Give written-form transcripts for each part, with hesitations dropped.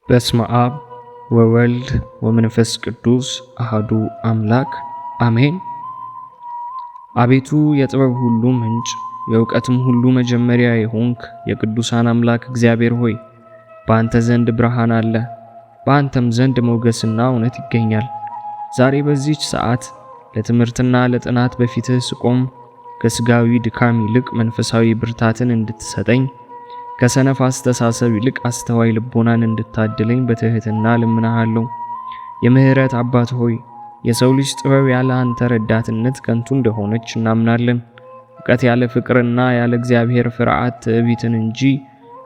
በስመ አብ ወወልድ ወመንፈስ ቅዱስ አሐዱ አምላክ አሜን። አቤቱ የጥበብ ሁሉ ምንጭ የእውቀትም ሁሉ መጀመሪያ የሆንክ የቅዱሳን አምላክ እግዚአብሔር ሆይ በአንተ ዘንድ ብርሃን አለ፣ በአንተም ዘንድ ሞገስና እውነት ይገኛል። ዛሬ በዚህች ሰዓት ለትምህርትና ለጥናት በፊትህ ስቆም ከስጋዊ ድካም ይልቅ መንፈሳዊ ብርታትን እንድትሰጠኝ ከሰነፍ አስተሳሰብ ይልቅ አስተዋይ ልቦናን እንድታድለኝ በትህትና ልምናሃለሁ። የምህረት አባት ሆይ የሰው ልጅ ጥበብ ያለ አንተ ረዳትነት ከንቱ እንደሆነች እናምናለን። እውቀት ያለ ፍቅርና ያለ እግዚአብሔር ፍርሃት ትዕቢትን እንጂ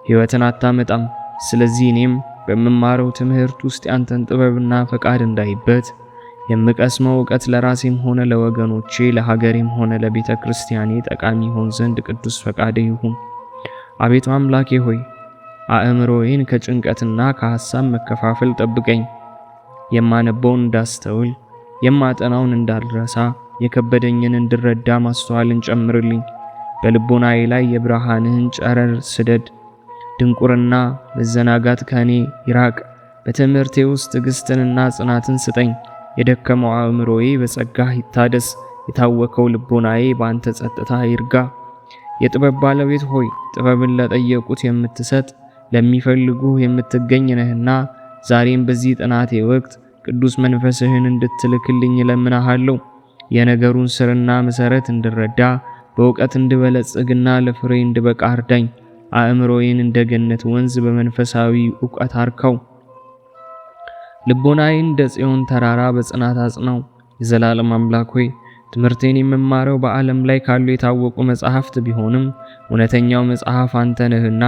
ሕይወትን አታመጣም። ስለዚህ እኔም በምማረው ትምህርት ውስጥ ያንተን ጥበብና ፈቃድ እንዳይበት የምቀስመው እውቀት ለራሴም ሆነ ለወገኖቼ፣ ለሀገሬም ሆነ ለቤተ ክርስቲያኔ ጠቃሚ ይሆን ዘንድ ቅዱስ ፈቃድ ይሁን። አቤቱ አምላኬ ሆይ አእምሮዬን ከጭንቀትና ከሐሳብ መከፋፈል ጠብቀኝ። የማነበውን እንዳስተውል፣ የማጠናውን እንዳልረሳ፣ የከበደኝን እንድረዳ ማስተዋልን ጨምርልኝ። በልቦናዬ ላይ የብርሃንህን ጨረር ስደድ። ድንቁርና መዘናጋት ከኔ ይራቅ። በትምህርቴ ውስጥ ትዕግስትንና ጽናትን ስጠኝ። የደከመው አእምሮዬ በጸጋህ ይታደስ። የታወከው ልቦናዬ በአንተ ጸጥታ ይርጋ። የጥበብ ባለቤት ሆይ ጥበብን ለጠየቁት የምትሰጥ ለሚፈልጉህ የምትገኝ ነህና ዛሬም በዚህ ጥናቴ ወቅት ቅዱስ መንፈስህን እንድትልክልኝ እለምንሃለሁ። የነገሩን ስርና መሰረት እንድረዳ በእውቀት እንድበለጽግና ለፍሬ እንድበቃ እርዳኝ። አእምሮዬን እንደ ገነት ወንዝ በመንፈሳዊ ዕውቀት አርከው። ልቦናዬን እንደ ጽዮን ተራራ በጽናት አጽናው። የዘላለም አምላክ ሆይ ትምህርቴን የምማረው በዓለም ላይ ካሉ የታወቁ መጻሕፍት ቢሆንም እውነተኛው መጽሐፍ አንተ ነህና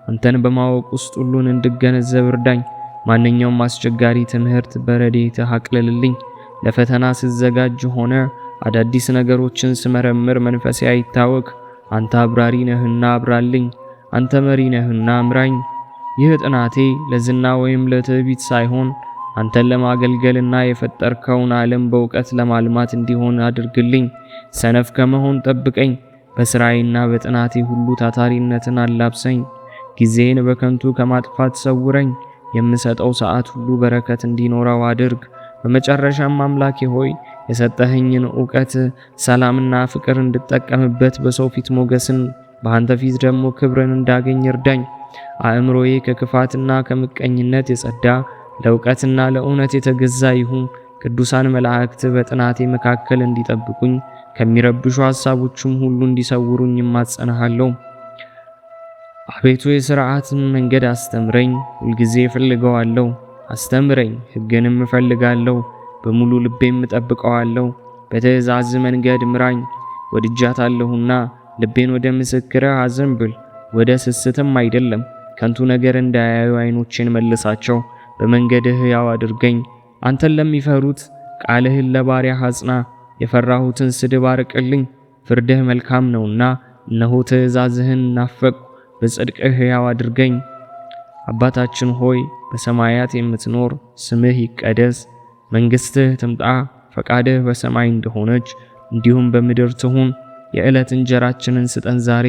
አንተን በማወቅ ውስጥ ሁሉን እንድገነዘብ እርዳኝ። ማንኛውም አስቸጋሪ ትምህርት በረድኤትህ አቅልልልኝ። ለፈተና ስዘጋጅ ሆነ አዳዲስ ነገሮችን ስመረምር መንፈሴ አይታወክ። አንተ አብራሪ ነህና አብራልኝ፣ አንተ መሪ ነህና ምራኝ። ይህ ጥናቴ ለዝና ወይም ለትዕቢት ሳይሆን አንተን ለማገልገልና የፈጠርከውን ዓለም በእውቀት ለማልማት እንዲሆን አድርግልኝ። ሰነፍ ከመሆን ጠብቀኝ። በስራዬና በጥናቴ ሁሉ ታታሪነትን አላብሰኝ። ጊዜን በከንቱ ከማጥፋት ሰውረኝ። የምሰጠው ሰዓት ሁሉ በረከት እንዲኖረው አድርግ። በመጨረሻም አምላኬ ሆይ የሰጠኸኝን ዕውቀት፣ ሰላምና ፍቅር እንድጠቀምበት በሰው ፊት ሞገስን፣ በአንተ ፊት ደግሞ ክብርን እንዳገኝ እርዳኝ። አእምሮዬ ከክፋትና ከምቀኝነት የጸዳ ለእውቀትና ለእውነት የተገዛ ይሁን። ቅዱሳን መላእክት በጥናቴ መካከል እንዲጠብቁኝ ከሚረብሹ ሐሳቦችም ሁሉ እንዲሰውሩኝ እማጸንሃለሁ። አቤቱ የሥርዓትን መንገድ አስተምረኝ። ሁልጊዜ እፈልገዋለሁ። አስተምረኝ፣ ሕግንም እፈልጋለሁ። በሙሉ ልቤም እጠብቀዋለሁ። በትእዛዝ መንገድ ምራኝ። ወድጃታለሁና ልቤን ወደ ምስክርህ አዘንብል፣ ወደ ስስትም አይደለም። ከንቱ ነገር እንዳያዩ ዓይኖቼን መልሳቸው። በመንገድህ ሕያው አድርገኝ። አንተን ለሚፈሩት ቃልህን ለባሪያህ አጽና። የፈራሁትን ስድብ አርቅልኝ። ፍርድህ መልካም ነውና እነሆ ትእዛዝህን ናፈቅሁ። በጽድቅህ ሕያው አድርገኝ። አባታችን ሆይ በሰማያት የምትኖር ስምህ ይቀደስ፣ መንግሥትህ ትምጣ፣ ፈቃድህ በሰማይ እንደሆነች እንዲሁም በምድር ትሁን። የዕለት እንጀራችንን ስጠን ዛሬ፣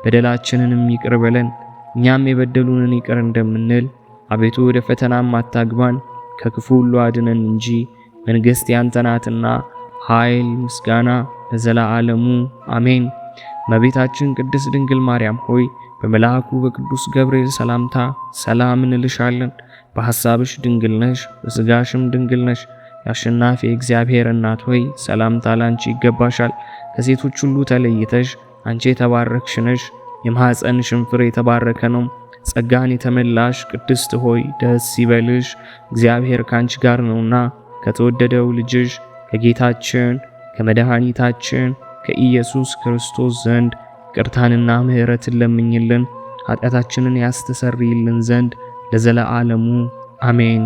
በደላችንንም ይቅር በለን እኛም የበደሉንን ይቅር እንደምንል። አቤቱ ወደ ፈተናም አታግባን ከክፉ ሁሉ አድነን እንጂ መንግሥት ያንተ ናትና ኃይል፣ ምስጋና ለዘላለሙ አሜን። እመቤታችን ቅድስት ድንግል ማርያም ሆይ በመልአኩ በቅዱስ ገብርኤል ሰላምታ ሰላም እንልሻለን። በሐሳብሽ ድንግል ነሽ፣ በሥጋሽም ድንግል ነሽ። የአሸናፊ እግዚአብሔር እናት ሆይ ሰላምታ ላንቺ ይገባሻል። ከሴቶች ሁሉ ተለይተሽ አንቺ የተባረክሽ ነሽ። የማኅፀንሽም ፍሬ የተባረከ ነው። ጸጋን የተመላሽ ቅድስት ሆይ ደስ ይበልሽ፣ እግዚአብሔር ካንቺ ጋር ነውና ከተወደደው ልጅሽ ከጌታችን ከመድኃኒታችን ከኢየሱስ ክርስቶስ ዘንድ ይቅርታንና ምሕረትን ለምኝልን ኃጢአታችንን ያስተሰርይልን ዘንድ ለዘለዓለሙ አሜን።